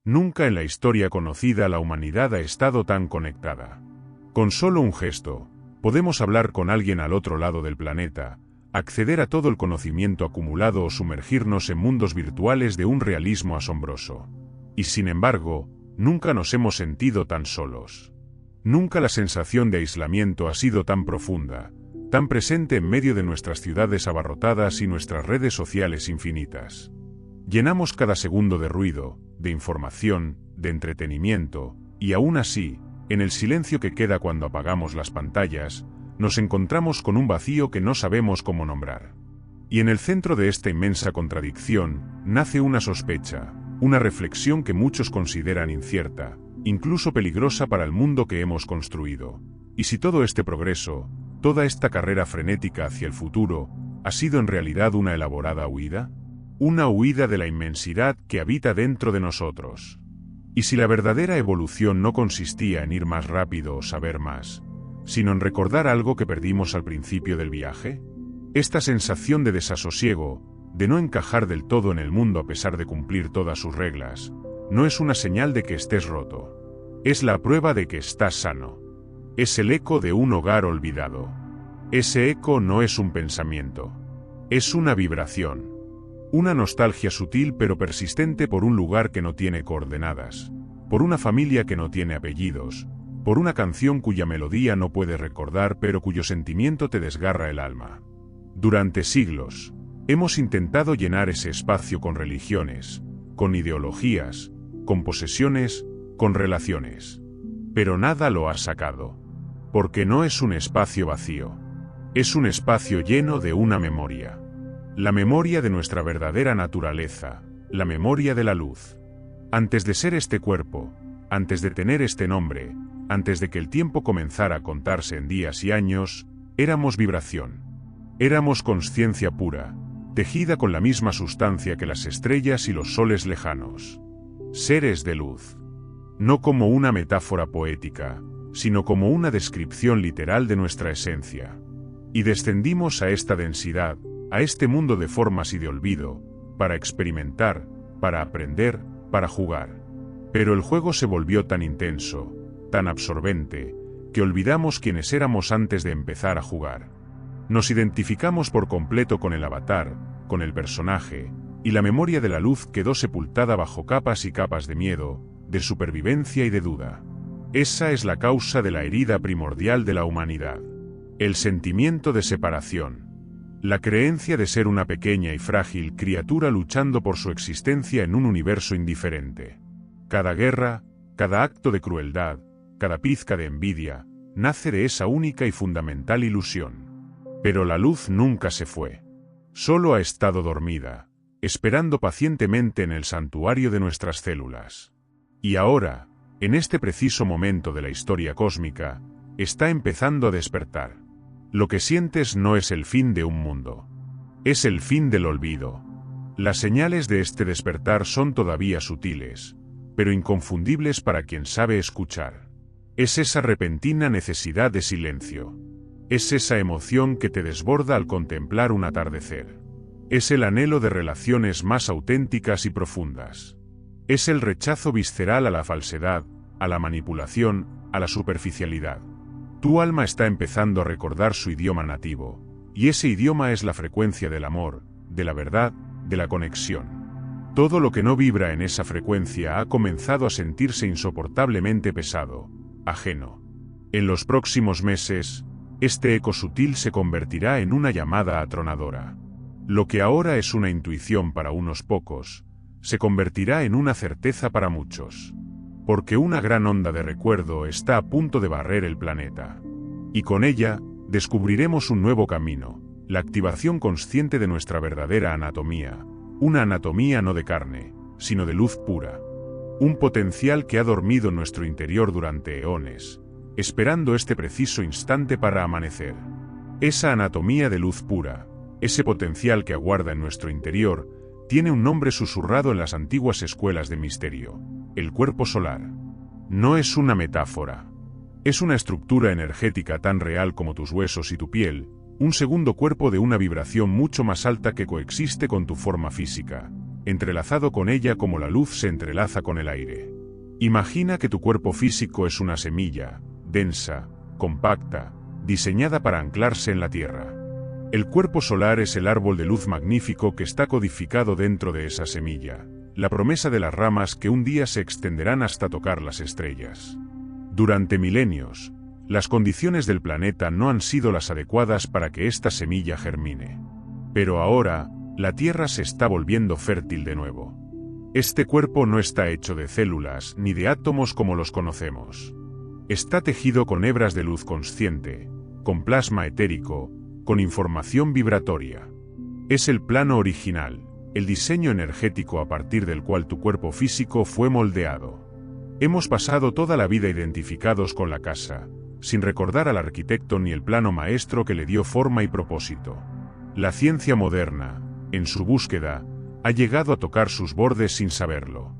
Nunca en la historia conocida la humanidad ha estado tan conectada. Con solo un gesto, podemos hablar con alguien al otro lado del planeta, acceder a todo el conocimiento acumulado o sumergirnos en mundos virtuales de un realismo asombroso. Y sin embargo, nunca nos hemos sentido tan solos. Nunca la sensación de aislamiento ha sido tan profunda, tan presente en medio de nuestras ciudades abarrotadas y nuestras redes sociales infinitas. Llenamos cada segundo de ruido, de información, de entretenimiento, y aún así, en el silencio que queda cuando apagamos las pantallas, nos encontramos con un vacío que no sabemos cómo nombrar. Y en el centro de esta inmensa contradicción, nace una sospecha, una reflexión que muchos consideran incierta, incluso peligrosa para el mundo que hemos construido. ¿Y si todo este progreso, toda esta carrera frenética hacia el futuro, ha sido en realidad una elaborada huida? Una huida de la inmensidad que habita dentro de nosotros. ¿Y si la verdadera evolución no consistía en ir más rápido o saber más, sino en recordar algo que perdimos al principio del viaje? Esta sensación de desasosiego, de no encajar del todo en el mundo a pesar de cumplir todas sus reglas, no es una señal de que estés roto. Es la prueba de que estás sano. Es el eco de un hogar olvidado. Ese eco no es un pensamiento. Es una vibración. Una nostalgia sutil pero persistente por un lugar que no tiene coordenadas, por una familia que no tiene apellidos, por una canción cuya melodía no puedes recordar pero cuyo sentimiento te desgarra el alma. Durante siglos, hemos intentado llenar ese espacio con religiones, con ideologías, con posesiones, con relaciones. Pero nada lo ha sacado. Porque no es un espacio vacío. Es un espacio lleno de una memoria. La memoria de nuestra verdadera naturaleza, la memoria de la luz. Antes de ser este cuerpo, antes de tener este nombre, antes de que el tiempo comenzara a contarse en días y años, éramos vibración. Éramos consciencia pura, tejida con la misma sustancia que las estrellas y los soles lejanos. Seres de luz. No como una metáfora poética, sino como una descripción literal de nuestra esencia. Y descendimos a esta densidad, a este mundo de formas y de olvido, para experimentar, para aprender, para jugar. Pero el juego se volvió tan intenso, tan absorbente, que olvidamos quiénes éramos antes de empezar a jugar. Nos identificamos por completo con el avatar, con el personaje, y la memoria de la luz quedó sepultada bajo capas y capas de miedo, de supervivencia y de duda. Esa es la causa de la herida primordial de la humanidad. El sentimiento de separación. La creencia de ser una pequeña y frágil criatura luchando por su existencia en un universo indiferente. Cada guerra, cada acto de crueldad, cada pizca de envidia, nace de esa única y fundamental ilusión. Pero la luz nunca se fue. Solo ha estado dormida, esperando pacientemente en el santuario de nuestras células. Y ahora, en este preciso momento de la historia cósmica, está empezando a despertar. Lo que sientes no es el fin de un mundo. Es el fin del olvido. Las señales de este despertar son todavía sutiles, pero inconfundibles para quien sabe escuchar. Es esa repentina necesidad de silencio. Es esa emoción que te desborda al contemplar un atardecer. Es el anhelo de relaciones más auténticas y profundas. Es el rechazo visceral a la falsedad, a la manipulación, a la superficialidad. Tu alma está empezando a recordar su idioma nativo, y ese idioma es la frecuencia del amor, de la verdad, de la conexión. Todo lo que no vibra en esa frecuencia ha comenzado a sentirse insoportablemente pesado, ajeno. En los próximos meses, este eco sutil se convertirá en una llamada atronadora. Lo que ahora es una intuición para unos pocos, se convertirá en una certeza para muchos. Porque una gran onda de recuerdo está a punto de barrer el planeta. Y con ella, descubriremos un nuevo camino, la activación consciente de nuestra verdadera anatomía, una anatomía no de carne, sino de luz pura. Un potencial que ha dormido en nuestro interior durante eones, esperando este preciso instante para amanecer. Esa anatomía de luz pura, ese potencial que aguarda en nuestro interior, tiene un nombre susurrado en las antiguas escuelas de misterio: el cuerpo solar. No es una metáfora. Es una estructura energética tan real como tus huesos y tu piel, un segundo cuerpo de una vibración mucho más alta que coexiste con tu forma física, entrelazado con ella como la luz se entrelaza con el aire. Imagina que tu cuerpo físico es una semilla, densa, compacta, diseñada para anclarse en la Tierra. El cuerpo solar es el árbol de luz magnífico que está codificado dentro de esa semilla, la promesa de las ramas que un día se extenderán hasta tocar las estrellas. Durante milenios, las condiciones del planeta no han sido las adecuadas para que esta semilla germine. Pero ahora, la Tierra se está volviendo fértil de nuevo. Este cuerpo no está hecho de células ni de átomos como los conocemos. Está tejido con hebras de luz consciente, con plasma etérico, con información vibratoria. Es el plano original, el diseño energético a partir del cual tu cuerpo físico fue moldeado. Hemos pasado toda la vida identificados con la casa, sin recordar al arquitecto ni el plano maestro que le dio forma y propósito. La ciencia moderna, en su búsqueda, ha llegado a tocar sus bordes sin saberlo.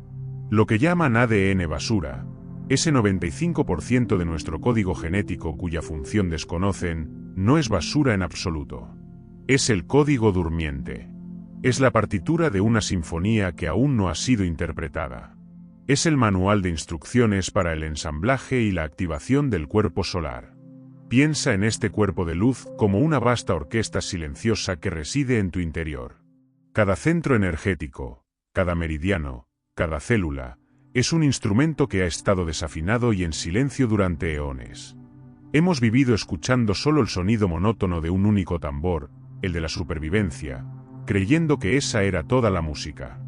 Lo que llaman ADN basura, ese 95% de nuestro código genético cuya función desconocen, no es basura en absoluto. Es el código durmiente. Es la partitura de una sinfonía que aún no ha sido interpretada. Es el manual de instrucciones para el ensamblaje y la activación del cuerpo solar. Piensa en este cuerpo de luz como una vasta orquesta silenciosa que reside en tu interior. Cada centro energético, cada meridiano, cada célula, es un instrumento que ha estado desafinado y en silencio durante eones. Hemos vivido escuchando solo el sonido monótono de un único tambor, el de la supervivencia, creyendo que esa era toda la música.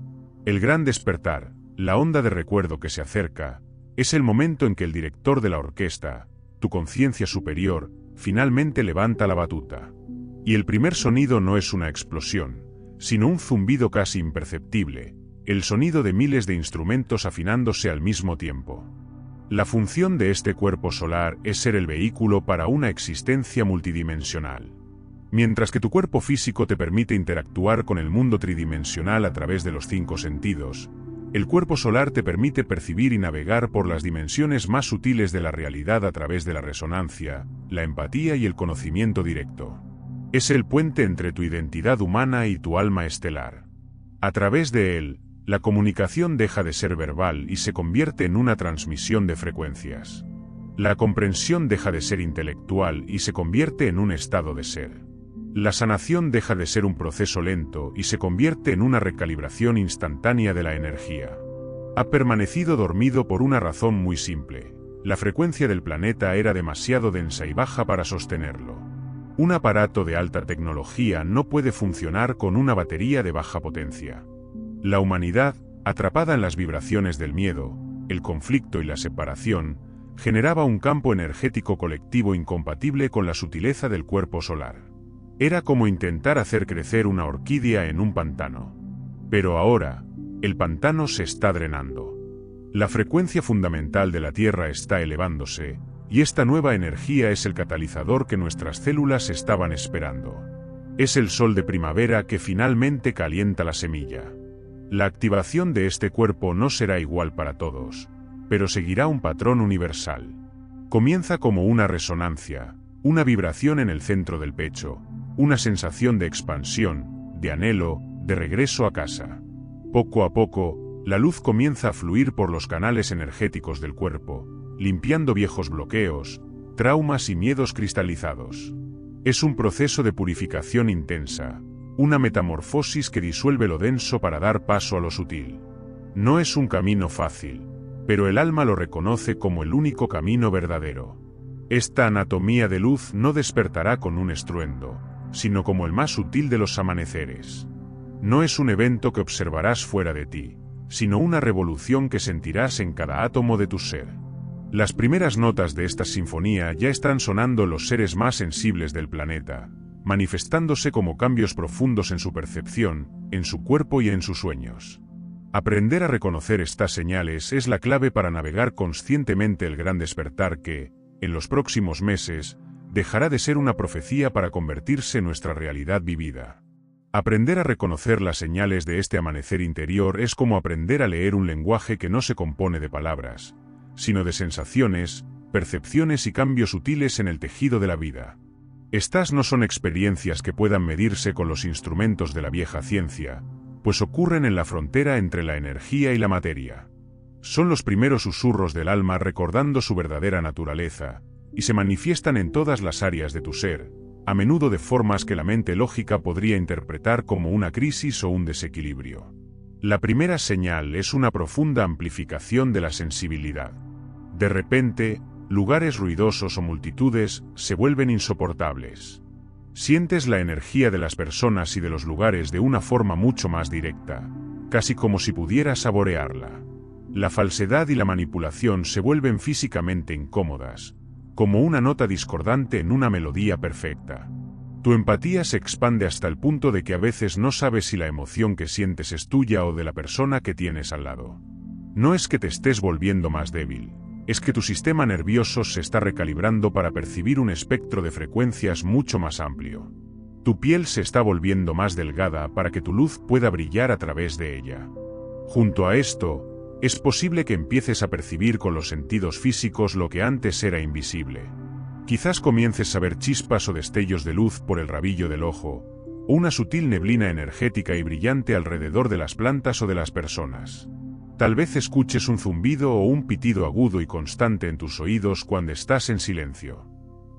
El gran despertar, la onda de recuerdo que se acerca, es el momento en que el director de la orquesta, tu conciencia superior, finalmente levanta la batuta. Y el primer sonido no es una explosión, sino un zumbido casi imperceptible, el sonido de miles de instrumentos afinándose al mismo tiempo. La función de este cuerpo solar es ser el vehículo para una existencia multidimensional. Mientras que tu cuerpo físico te permite interactuar con el mundo tridimensional a través de los 5 sentidos, el cuerpo solar te permite percibir y navegar por las dimensiones más sutiles de la realidad a través de la resonancia, la empatía y el conocimiento directo. Es el puente entre tu identidad humana y tu alma estelar. A través de él, la comunicación deja de ser verbal y se convierte en una transmisión de frecuencias. La comprensión deja de ser intelectual y se convierte en un estado de ser. La sanación deja de ser un proceso lento y se convierte en una recalibración instantánea de la energía. Ha permanecido dormido por una razón muy simple. La frecuencia del planeta era demasiado densa y baja para sostenerlo. Un aparato de alta tecnología no puede funcionar con una batería de baja potencia. La humanidad, atrapada en las vibraciones del miedo, el conflicto y la separación, generaba un campo energético colectivo incompatible con la sutileza del cuerpo solar. Era como intentar hacer crecer una orquídea en un pantano. Pero ahora, el pantano se está drenando. La frecuencia fundamental de la Tierra está elevándose, y esta nueva energía es el catalizador que nuestras células estaban esperando. Es el sol de primavera que finalmente calienta la semilla. La activación de este cuerpo no será igual para todos, pero seguirá un patrón universal. Comienza como una resonancia, una vibración en el centro del pecho, una sensación de expansión, de anhelo, de regreso a casa. Poco a poco, la luz comienza a fluir por los canales energéticos del cuerpo, limpiando viejos bloqueos, traumas y miedos cristalizados. Es un proceso de purificación intensa, una metamorfosis que disuelve lo denso para dar paso a lo sutil. No es un camino fácil, pero el alma lo reconoce como el único camino verdadero. Esta anatomía de luz no despertará con un estruendo, sino como el más sutil de los amaneceres. No es un evento que observarás fuera de ti, sino una revolución que sentirás en cada átomo de tu ser. Las primeras notas de esta sinfonía ya están sonando en los seres más sensibles del planeta, manifestándose como cambios profundos en su percepción, en su cuerpo y en sus sueños. Aprender a reconocer estas señales es la clave para navegar conscientemente el gran despertar que, en los próximos meses, dejará de ser una profecía para convertirse en nuestra realidad vivida. Aprender a reconocer las señales de este amanecer interior es como aprender a leer un lenguaje que no se compone de palabras, sino de sensaciones, percepciones y cambios sutiles en el tejido de la vida. Estas no son experiencias que puedan medirse con los instrumentos de la vieja ciencia, pues ocurren en la frontera entre la energía y la materia. Son los primeros susurros del alma recordando su verdadera naturaleza, y se manifiestan en todas las áreas de tu ser, a menudo de formas que la mente lógica podría interpretar como una crisis o un desequilibrio. La primera señal es una profunda amplificación de la sensibilidad. De repente, lugares ruidosos o multitudes se vuelven insoportables. Sientes la energía de las personas y de los lugares de una forma mucho más directa, casi como si pudieras saborearla. La falsedad y la manipulación se vuelven físicamente incómodas, como una nota discordante en una melodía perfecta. Tu empatía se expande hasta el punto de que a veces no sabes si la emoción que sientes es tuya o de la persona que tienes al lado. No es que te estés volviendo más débil, es que tu sistema nervioso se está recalibrando para percibir un espectro de frecuencias mucho más amplio. Tu piel se está volviendo más delgada para que tu luz pueda brillar a través de ella. Junto a esto, es posible que empieces a percibir con los sentidos físicos lo que antes era invisible. Quizás comiences a ver chispas o destellos de luz por el rabillo del ojo, o una sutil neblina energética y brillante alrededor de las plantas o de las personas. Tal vez escuches un zumbido o un pitido agudo y constante en tus oídos cuando estás en silencio.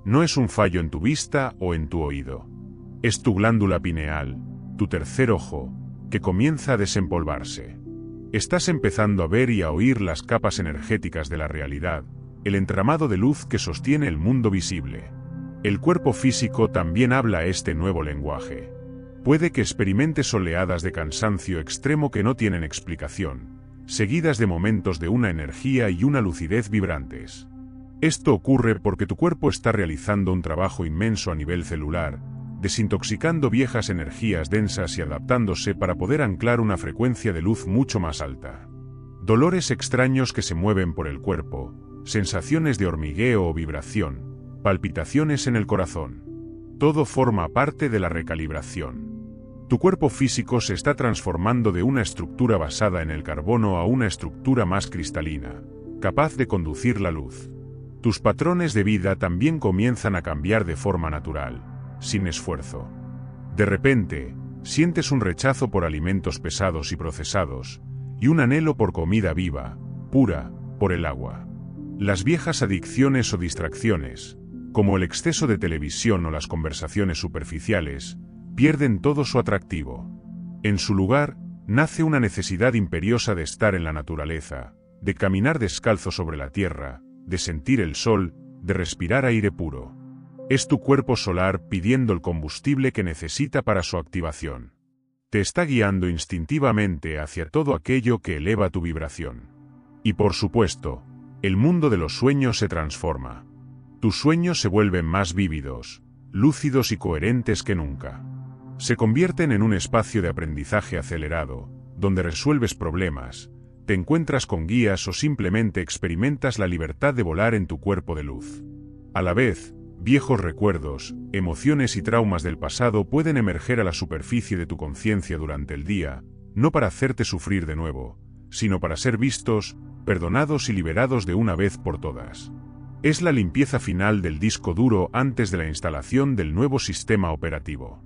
No es un fallo en tu vista o en tu oído. Es tu glándula pineal, tu tercer ojo, que comienza a desempolvarse. Estás empezando a ver y a oír las capas energéticas de la realidad, el entramado de luz que sostiene el mundo visible. El cuerpo físico también habla este nuevo lenguaje. Puede que experimentes oleadas de cansancio extremo que no tienen explicación, seguidas de momentos de una energía y una lucidez vibrantes. Esto ocurre porque tu cuerpo está realizando un trabajo inmenso a nivel celular, desintoxicando viejas energías densas y adaptándose para poder anclar una frecuencia de luz mucho más alta. Dolores extraños que se mueven por el cuerpo, sensaciones de hormigueo o vibración, palpitaciones en el corazón. Todo forma parte de la recalibración. Tu cuerpo físico se está transformando de una estructura basada en el carbono a una estructura más cristalina, capaz de conducir la luz. Tus patrones de vida también comienzan a cambiar de forma natural, sin esfuerzo. De repente, sientes un rechazo por alimentos pesados y procesados, y un anhelo por comida viva, pura, por el agua. Las viejas adicciones o distracciones, como el exceso de televisión o las conversaciones superficiales, pierden todo su atractivo. En su lugar, nace una necesidad imperiosa de estar en la naturaleza, de caminar descalzo sobre la tierra, de sentir el sol, de respirar aire puro. Es tu cuerpo solar pidiendo el combustible que necesita para su activación. Te está guiando instintivamente hacia todo aquello que eleva tu vibración. Y por supuesto, el mundo de los sueños se transforma. Tus sueños se vuelven más vívidos, lúcidos y coherentes que nunca. Se convierten en un espacio de aprendizaje acelerado, donde resuelves problemas, te encuentras con guías o simplemente experimentas la libertad de volar en tu cuerpo de luz. A la vez, viejos recuerdos, emociones y traumas del pasado pueden emerger a la superficie de tu conciencia durante el día, no para hacerte sufrir de nuevo, sino para ser vistos, perdonados y liberados de una vez por todas. Es la limpieza final del disco duro antes de la instalación del nuevo sistema operativo.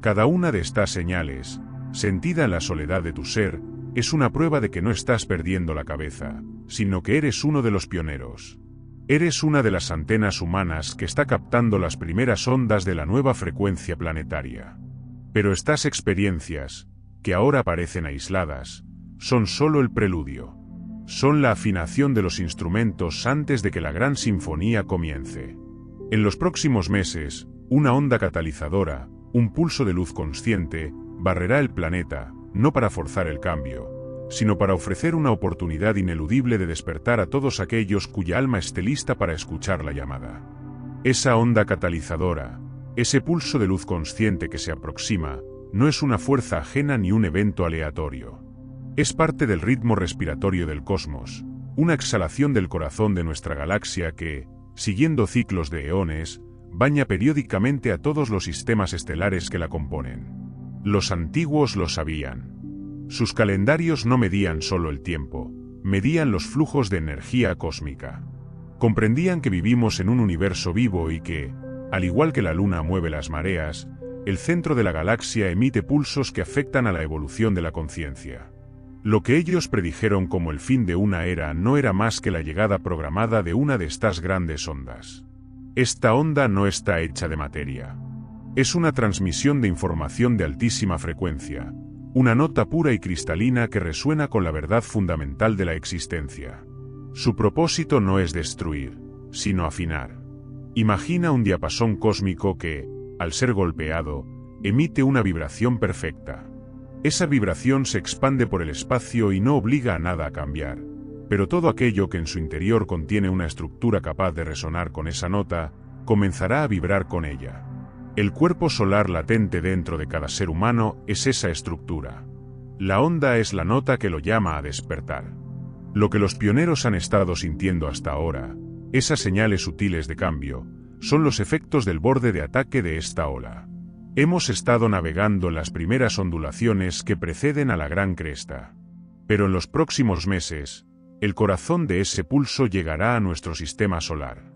Cada una de estas señales, sentida en la soledad de tu ser, es una prueba de que no estás perdiendo la cabeza, sino que eres uno de los pioneros. Eres una de las antenas humanas que está captando las primeras ondas de la nueva frecuencia planetaria. Pero estas experiencias, que ahora parecen aisladas, son solo el preludio. Son la afinación de los instrumentos antes de que la gran sinfonía comience. En los próximos meses, una onda catalizadora, un pulso de luz consciente, barrerá el planeta, no para forzar el cambio, sino para ofrecer una oportunidad ineludible de despertar a todos aquellos cuya alma esté lista para escuchar la llamada. Esa onda catalizadora, ese pulso de luz consciente que se aproxima, no es una fuerza ajena ni un evento aleatorio. Es parte del ritmo respiratorio del cosmos, una exhalación del corazón de nuestra galaxia que, siguiendo ciclos de eones, baña periódicamente a todos los sistemas estelares que la componen. Los antiguos lo sabían. Sus calendarios no medían solo el tiempo, medían los flujos de energía cósmica. Comprendían que vivimos en un universo vivo y que, al igual que la luna mueve las mareas, el centro de la galaxia emite pulsos que afectan a la evolución de la conciencia. Lo que ellos predijeron como el fin de una era no era más que la llegada programada de una de estas grandes ondas. Esta onda no está hecha de materia. Es una transmisión de información de altísima frecuencia, una nota pura y cristalina que resuena con la verdad fundamental de la existencia. Su propósito no es destruir, sino afinar. Imagina un diapasón cósmico que, al ser golpeado, emite una vibración perfecta. Esa vibración se expande por el espacio y no obliga a nada a cambiar, pero todo aquello que en su interior contiene una estructura capaz de resonar con esa nota, comenzará a vibrar con ella. El cuerpo solar latente dentro de cada ser humano es esa estructura. La onda es la nota que lo llama a despertar. Lo que los pioneros han estado sintiendo hasta ahora, esas señales sutiles de cambio, son los efectos del borde de ataque de esta ola. Hemos estado navegando en las primeras ondulaciones que preceden a la gran cresta. Pero en los próximos meses, el corazón de ese pulso llegará a nuestro sistema solar.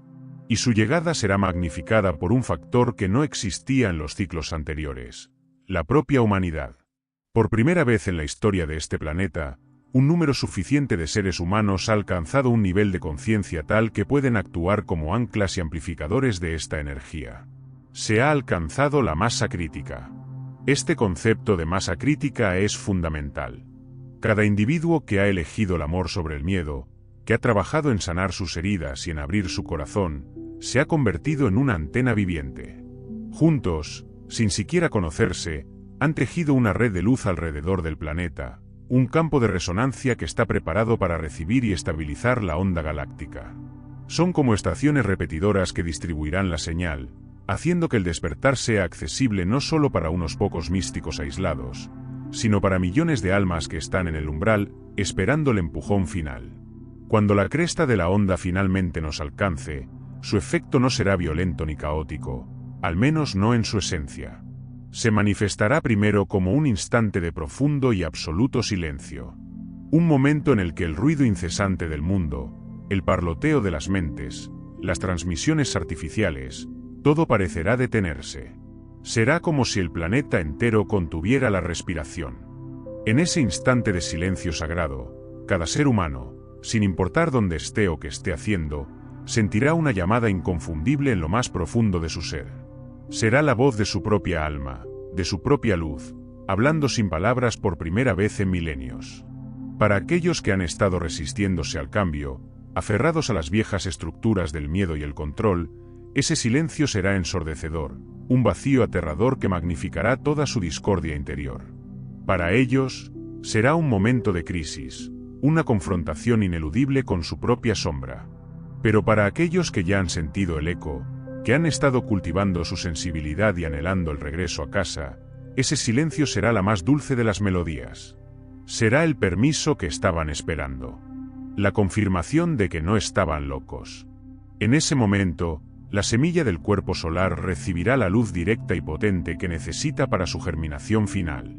Y su llegada será magnificada por un factor que no existía en los ciclos anteriores: la propia humanidad. Por primera vez en la historia de este planeta, un número suficiente de seres humanos ha alcanzado un nivel de conciencia tal que pueden actuar como anclas y amplificadores de esta energía. Se ha alcanzado la masa crítica. Este concepto de masa crítica es fundamental. Cada individuo que ha elegido el amor sobre el miedo, que ha trabajado en sanar sus heridas y en abrir su corazón, se ha convertido en una antena viviente. Juntos, sin siquiera conocerse, han tejido una red de luz alrededor del planeta, un campo de resonancia que está preparado para recibir y estabilizar la onda galáctica. Son como estaciones repetidoras que distribuirán la señal, haciendo que el despertar sea accesible no solo para unos pocos místicos aislados, sino para millones de almas que están en el umbral, esperando el empujón final. Cuando la cresta de la onda finalmente nos alcance, su efecto no será violento ni caótico, al menos no en su esencia. Se manifestará primero como un instante de profundo y absoluto silencio. Un momento en el que el ruido incesante del mundo, el parloteo de las mentes, las transmisiones artificiales, todo parecerá detenerse. Será como si el planeta entero contuviera la respiración. En ese instante de silencio sagrado, cada ser humano, sin importar dónde esté o qué esté haciendo, sentirá una llamada inconfundible en lo más profundo de su ser. Será la voz de su propia alma, de su propia luz, hablando sin palabras por primera vez en milenios. Para aquellos que han estado resistiéndose al cambio, aferrados a las viejas estructuras del miedo y el control, ese silencio será ensordecedor, un vacío aterrador que magnificará toda su discordia interior. Para ellos, será un momento de crisis, una confrontación ineludible con su propia sombra. Pero para aquellos que ya han sentido el eco, que han estado cultivando su sensibilidad y anhelando el regreso a casa, ese silencio será la más dulce de las melodías. Será el permiso que estaban esperando. La confirmación de que no estaban locos. En ese momento, la semilla del cuerpo solar recibirá la luz directa y potente que necesita para su germinación final.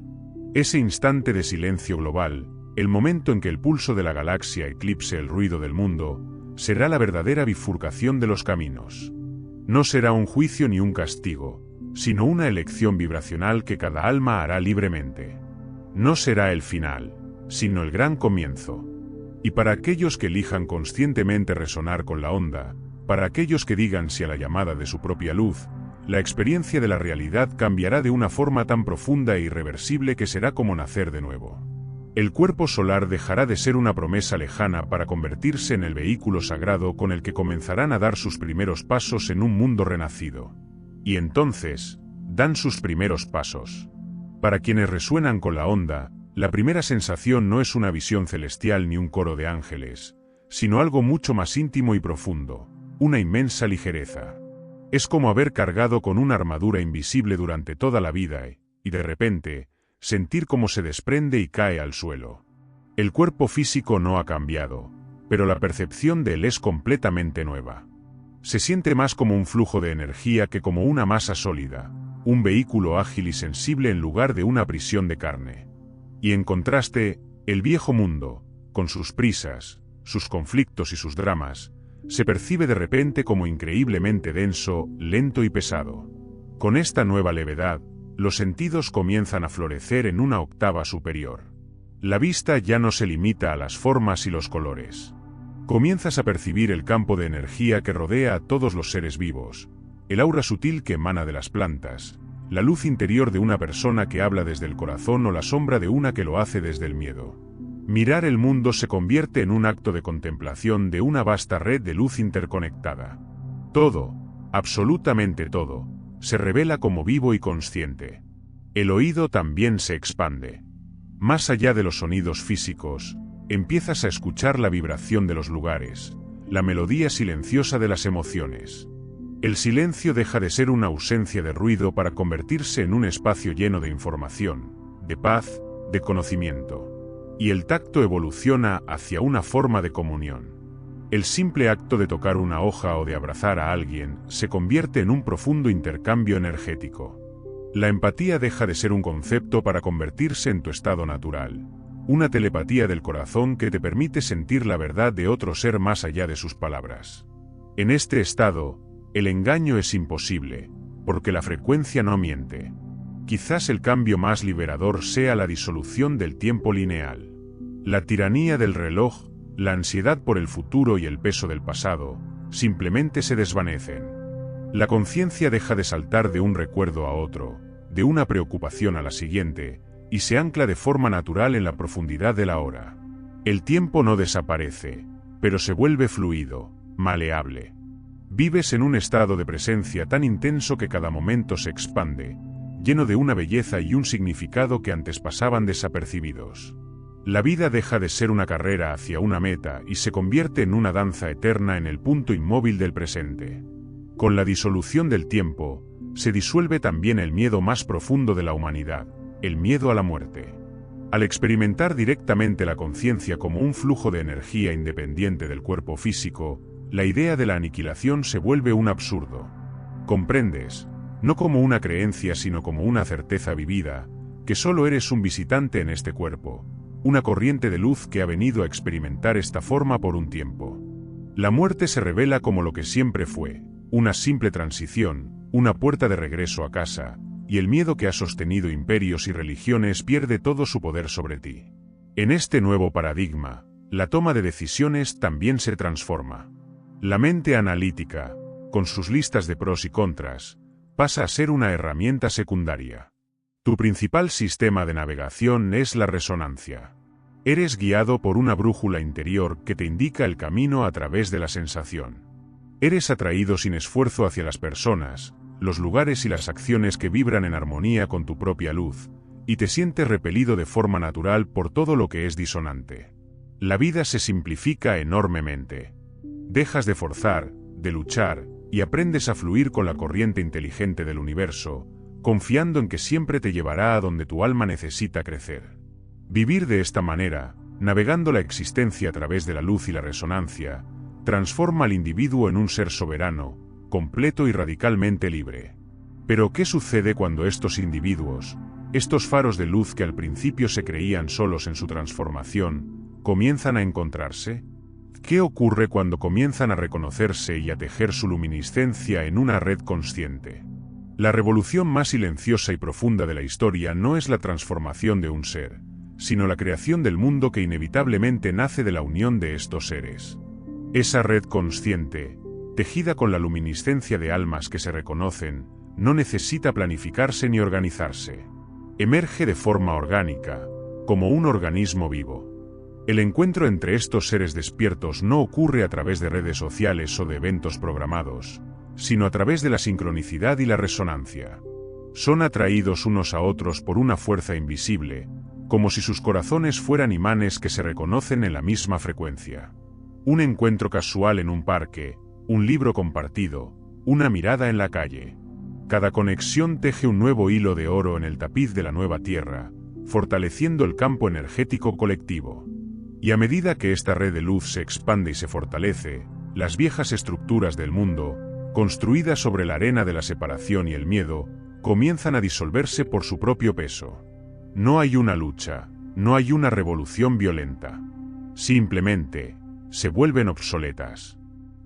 Ese instante de silencio global, el momento en que el pulso de la galaxia eclipse el ruido del mundo, será la verdadera bifurcación de los caminos. No será un juicio ni un castigo, sino una elección vibracional que cada alma hará libremente. No será el final, sino el gran comienzo. Y para aquellos que elijan conscientemente resonar con la onda, para aquellos que digan sí a la llamada de su propia luz, la experiencia de la realidad cambiará de una forma tan profunda e irreversible que será como nacer de nuevo. El cuerpo solar dejará de ser una promesa lejana para convertirse en el vehículo sagrado con el que comenzarán a dar sus primeros pasos en un mundo renacido. Y entonces, dan sus primeros pasos. Para quienes resuenan con la onda, la primera sensación no es una visión celestial ni un coro de ángeles, sino algo mucho más íntimo y profundo, una inmensa ligereza. Es como haber cargado con una armadura invisible durante toda la vida y de repente, sentir cómo se desprende y cae al suelo. El cuerpo físico no ha cambiado, pero la percepción de él es completamente nueva. Se siente más como un flujo de energía que como una masa sólida, un vehículo ágil y sensible en lugar de una prisión de carne. Y en contraste, el viejo mundo, con sus prisas, sus conflictos y sus dramas, se percibe de repente como increíblemente denso, lento y pesado. Con esta nueva levedad, Los sentidos comienzan a florecer en una octava superior. La vista ya no se limita a las formas y los colores. Comienzas a percibir el campo de energía que rodea a todos los seres vivos, el aura sutil que emana de las plantas, la luz interior de una persona que habla desde el corazón o la sombra de una que lo hace desde el miedo. Mirar el mundo se convierte en un acto de contemplación de una vasta red de luz interconectada. Todo, absolutamente todo, se revela como vivo y consciente. El oído también se expande. Más allá de los sonidos físicos, empiezas a escuchar la vibración de los lugares, la melodía silenciosa de las emociones. El silencio deja de ser una ausencia de ruido para convertirse en un espacio lleno de información, de paz, de conocimiento. Y el tacto evoluciona hacia una forma de comunión. El simple acto de tocar una hoja o de abrazar a alguien se convierte en un profundo intercambio energético. La empatía deja de ser un concepto para convertirse en tu estado natural, una telepatía del corazón que te permite sentir la verdad de otro ser más allá de sus palabras. En este estado, el engaño es imposible, porque la frecuencia no miente. Quizás el cambio más liberador sea la disolución del tiempo lineal. La tiranía del reloj, la ansiedad por el futuro y el peso del pasado, simplemente se desvanecen. La conciencia deja de saltar de un recuerdo a otro, de una preocupación a la siguiente, y se ancla de forma natural en la profundidad de la hora. El tiempo no desaparece, pero se vuelve fluido, maleable. Vives en un estado de presencia tan intenso que cada momento se expande, lleno de una belleza y un significado que antes pasaban desapercibidos. La vida deja de ser una carrera hacia una meta y se convierte en una danza eterna en el punto inmóvil del presente. Con la disolución del tiempo, se disuelve también el miedo más profundo de la humanidad, el miedo a la muerte. Al experimentar directamente la conciencia como un flujo de energía independiente del cuerpo físico, la idea de la aniquilación se vuelve un absurdo. Comprendes, no como una creencia sino como una certeza vivida, que solo eres un visitante en este cuerpo, una corriente de luz que ha venido a experimentar esta forma por un tiempo. La muerte se revela como lo que siempre fue, una simple transición, una puerta de regreso a casa, y el miedo que ha sostenido imperios y religiones pierde todo su poder sobre ti. En este nuevo paradigma, la toma de decisiones también se transforma. La mente analítica, con sus listas de pros y contras, pasa a ser una herramienta secundaria. Tu principal sistema de navegación es la resonancia. Eres guiado por una brújula interior que te indica el camino a través de la sensación. Eres atraído sin esfuerzo hacia las personas, los lugares y las acciones que vibran en armonía con tu propia luz, y te sientes repelido de forma natural por todo lo que es disonante. La vida se simplifica enormemente. Dejas de forzar, de luchar, y aprendes a fluir con la corriente inteligente del universo, confiando en que siempre te llevará a donde tu alma necesita crecer. Vivir de esta manera, navegando la existencia a través de la luz y la resonancia, transforma al individuo en un ser soberano, completo y radicalmente libre. Pero ¿qué sucede cuando estos individuos, estos faros de luz que al principio se creían solos en su transformación, comienzan a encontrarse? ¿Qué ocurre cuando comienzan a reconocerse y a tejer su luminiscencia en una red consciente? La revolución más silenciosa y profunda de la historia no es la transformación de un ser, sino la creación del mundo que inevitablemente nace de la unión de estos seres. Esa red consciente, tejida con la luminiscencia de almas que se reconocen, no necesita planificarse ni organizarse. Emerge de forma orgánica, como un organismo vivo. El encuentro entre estos seres despiertos no ocurre a través de redes sociales o de eventos programados, sino a través de la sincronicidad y la resonancia. Son atraídos unos a otros por una fuerza invisible, como si sus corazones fueran imanes que se reconocen en la misma frecuencia. Un encuentro casual en un parque, un libro compartido, una mirada en la calle. Cada conexión teje un nuevo hilo de oro en el tapiz de la nueva tierra, fortaleciendo el campo energético colectivo. Y a medida que esta red de luz se expande y se fortalece, las viejas estructuras del mundo, construidas sobre la arena de la separación y el miedo, comienzan a disolverse por su propio peso. No hay una lucha, no hay una revolución violenta. Simplemente, se vuelven obsoletas.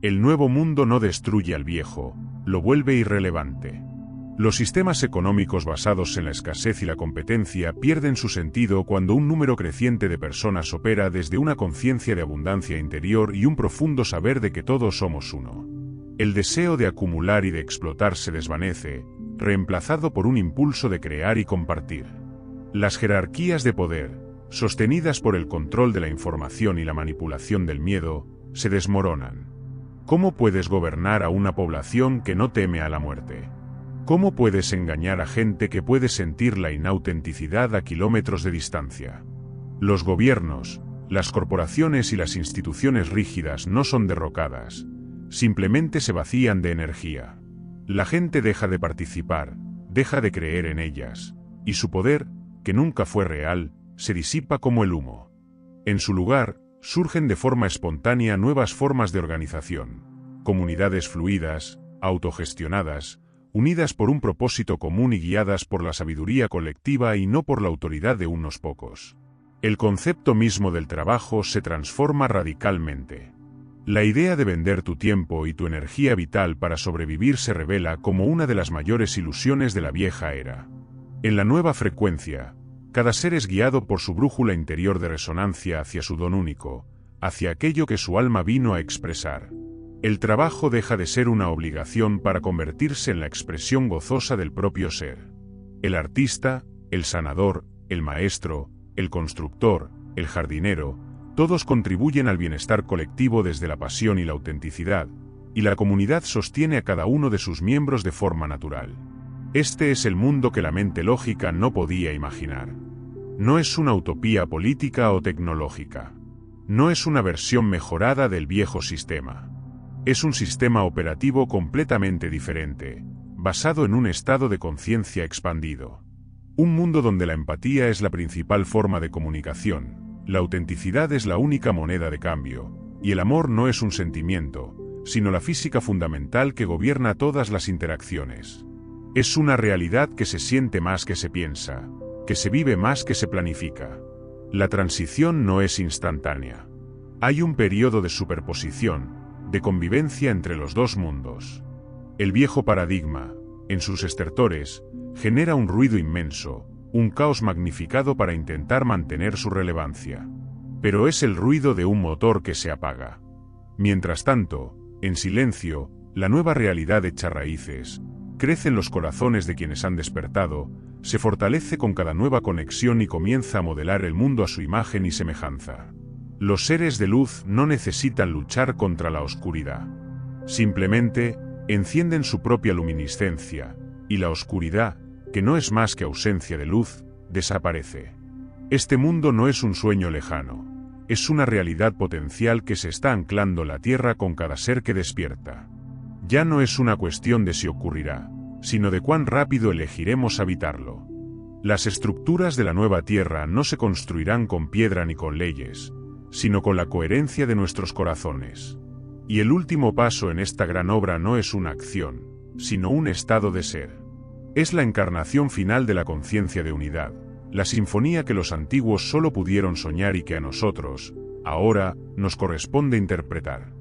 El nuevo mundo no destruye al viejo, lo vuelve irrelevante. Los sistemas económicos basados en la escasez y la competencia pierden su sentido cuando un número creciente de personas opera desde una conciencia de abundancia interior y un profundo saber de que todos somos uno. El deseo de acumular y de explotar se desvanece, reemplazado por un impulso de crear y compartir. Las jerarquías de poder, sostenidas por el control de la información y la manipulación del miedo, se desmoronan. ¿Cómo puedes gobernar a una población que no teme a la muerte? ¿Cómo puedes engañar a gente que puede sentir la inautenticidad a kilómetros de distancia? Los gobiernos, las corporaciones y las instituciones rígidas no son derrocadas, simplemente se vacían de energía. La gente deja de participar, deja de creer en ellas, y su poder, que nunca fue real, se disipa como el humo. En su lugar, surgen de forma espontánea nuevas formas de organización, comunidades fluidas, autogestionadas, unidas por un propósito común y guiadas por la sabiduría colectiva y no por la autoridad de unos pocos. El concepto mismo del trabajo se transforma radicalmente. La idea de vender tu tiempo y tu energía vital para sobrevivir se revela como una de las mayores ilusiones de la vieja era. En la nueva frecuencia, cada ser es guiado por su brújula interior de resonancia hacia su don único, hacia aquello que su alma vino a expresar. El trabajo deja de ser una obligación para convertirse en la expresión gozosa del propio ser. El artista, el sanador, el maestro, el constructor, el jardinero, todos contribuyen al bienestar colectivo desde la pasión y la autenticidad, y la comunidad sostiene a cada uno de sus miembros de forma natural. Este es el mundo que la mente lógica no podía imaginar. No es una utopía política o tecnológica. No es una versión mejorada del viejo sistema. Es un sistema operativo completamente diferente, basado en un estado de conciencia expandido. Un mundo donde la empatía es la principal forma de comunicación, la autenticidad es la única moneda de cambio, y el amor no es un sentimiento, sino la física fundamental que gobierna todas las interacciones. Es una realidad que se siente más que se piensa, que se vive más que se planifica. La transición no es instantánea. Hay un periodo de superposición, de convivencia entre los dos mundos. El viejo paradigma, en sus estertores, genera un ruido inmenso, un caos magnificado para intentar mantener su relevancia. Pero es el ruido de un motor que se apaga. Mientras tanto, en silencio, la nueva realidad echa raíces, crece en los corazones de quienes han despertado, se fortalece con cada nueva conexión y comienza a modelar el mundo a su imagen y semejanza. Los seres de luz no necesitan luchar contra la oscuridad. Simplemente, encienden su propia luminiscencia, y la oscuridad, que no es más que ausencia de luz, desaparece. Este mundo no es un sueño lejano, es una realidad potencial que se está anclando en la Tierra con cada ser que despierta. Ya no es una cuestión de si ocurrirá, sino de cuán rápido elegiremos habitarlo. Las estructuras de la nueva Tierra no se construirán con piedra ni con leyes, sino con la coherencia de nuestros corazones. Y el último paso en esta gran obra no es una acción, sino un estado de ser. Es la encarnación final de la conciencia de unidad, la sinfonía que los antiguos solo pudieron soñar y que a nosotros, ahora, nos corresponde interpretar.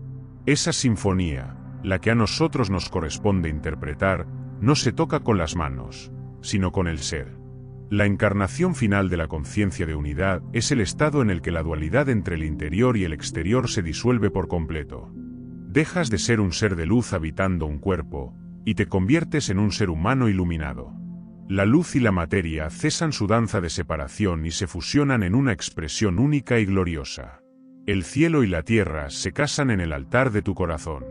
Esa sinfonía, la que a nosotros nos corresponde interpretar, no se toca con las manos, sino con el ser. La encarnación final de la conciencia de unidad es el estado en el que la dualidad entre el interior y el exterior se disuelve por completo. Dejas de ser un ser de luz habitando un cuerpo, y te conviertes en un ser humano iluminado. La luz y la materia cesan su danza de separación y se fusionan en una expresión única y gloriosa. El cielo y la tierra se casan en el altar de tu corazón.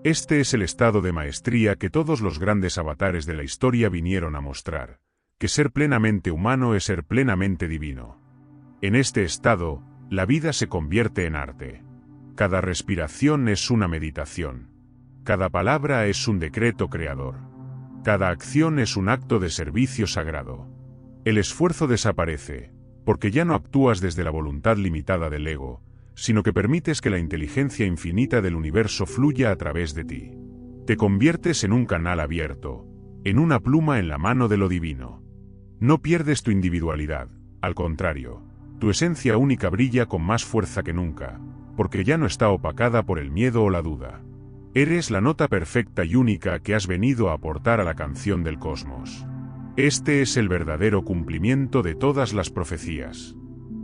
Este es el estado de maestría que todos los grandes avatares de la historia vinieron a mostrar, que ser plenamente humano es ser plenamente divino. En este estado, la vida se convierte en arte. Cada respiración es una meditación. Cada palabra es un decreto creador. Cada acción es un acto de servicio sagrado. El esfuerzo desaparece, porque ya no actúas desde la voluntad limitada del ego, sino que permites que la inteligencia infinita del universo fluya a través de ti. Te conviertes en un canal abierto, en una pluma en la mano de lo divino. No pierdes tu individualidad, al contrario, tu esencia única brilla con más fuerza que nunca, porque ya no está opacada por el miedo o la duda. Eres la nota perfecta y única que has venido a aportar a la canción del cosmos. Este es el verdadero cumplimiento de todas las profecías.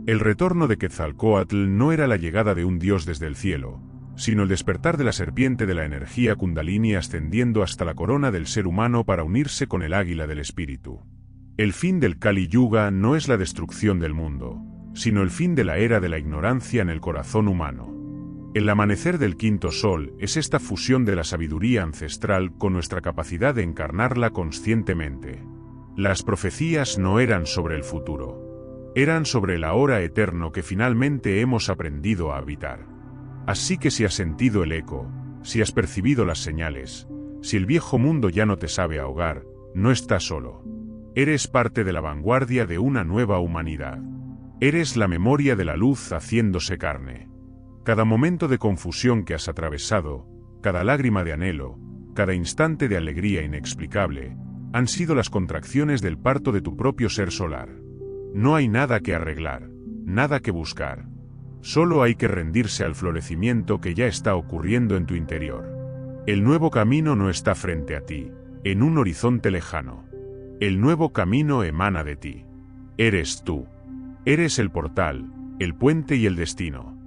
El retorno de Quetzalcóatl no era la llegada de un dios desde el cielo, sino el despertar de la serpiente de la energía kundalini ascendiendo hasta la corona del ser humano para unirse con el águila del espíritu. El fin del Kali Yuga no es la destrucción del mundo, sino el fin de la era de la ignorancia en el corazón humano. El amanecer del quinto sol es esta fusión de la sabiduría ancestral con nuestra capacidad de encarnarla conscientemente. Las profecías no eran sobre el futuro, eran sobre el ahora eterno que finalmente hemos aprendido a habitar. Así que si has sentido el eco, si has percibido las señales, si el viejo mundo ya no te sabe ahogar, no estás solo. Eres parte de la vanguardia de una nueva humanidad. Eres la memoria de la luz haciéndose carne. Cada momento de confusión que has atravesado, cada lágrima de anhelo, cada instante de alegría inexplicable, han sido las contracciones del parto de tu propio ser solar. No hay nada que arreglar, nada que buscar. Solo hay que rendirse al florecimiento que ya está ocurriendo en tu interior. El nuevo camino no está frente a ti, en un horizonte lejano. El nuevo camino emana de ti. Eres tú. Eres el portal, el puente y el destino.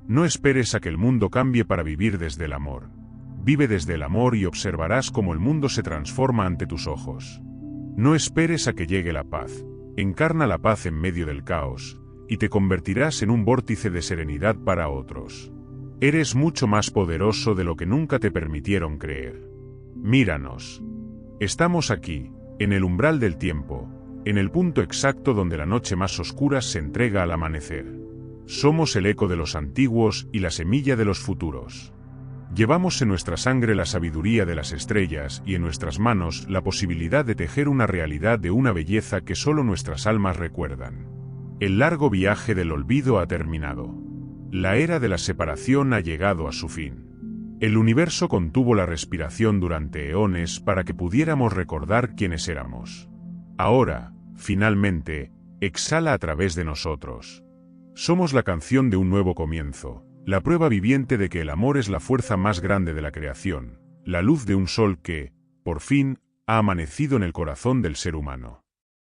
No esperes a que el mundo cambie para vivir desde el amor. Vive desde el amor y observarás cómo el mundo se transforma ante tus ojos. No esperes a que llegue la paz. Encarna la paz en medio del caos, y te convertirás en un vórtice de serenidad para otros. Eres mucho más poderoso de lo que nunca te permitieron creer. Míranos. Estamos aquí, en el umbral del tiempo, en el punto exacto donde la noche más oscura se entrega al amanecer. Somos el eco de los antiguos y la semilla de los futuros. Llevamos en nuestra sangre la sabiduría de las estrellas y en nuestras manos la posibilidad de tejer una realidad de una belleza que solo nuestras almas recuerdan. El largo viaje del olvido ha terminado. La era de la separación ha llegado a su fin. El universo contuvo la respiración durante eones para que pudiéramos recordar quiénes éramos. Ahora, finalmente, exhala a través de nosotros. Somos la canción de un nuevo comienzo, la prueba viviente de que el amor es la fuerza más grande de la creación, la luz de un sol que, por fin, ha amanecido en el corazón del ser humano.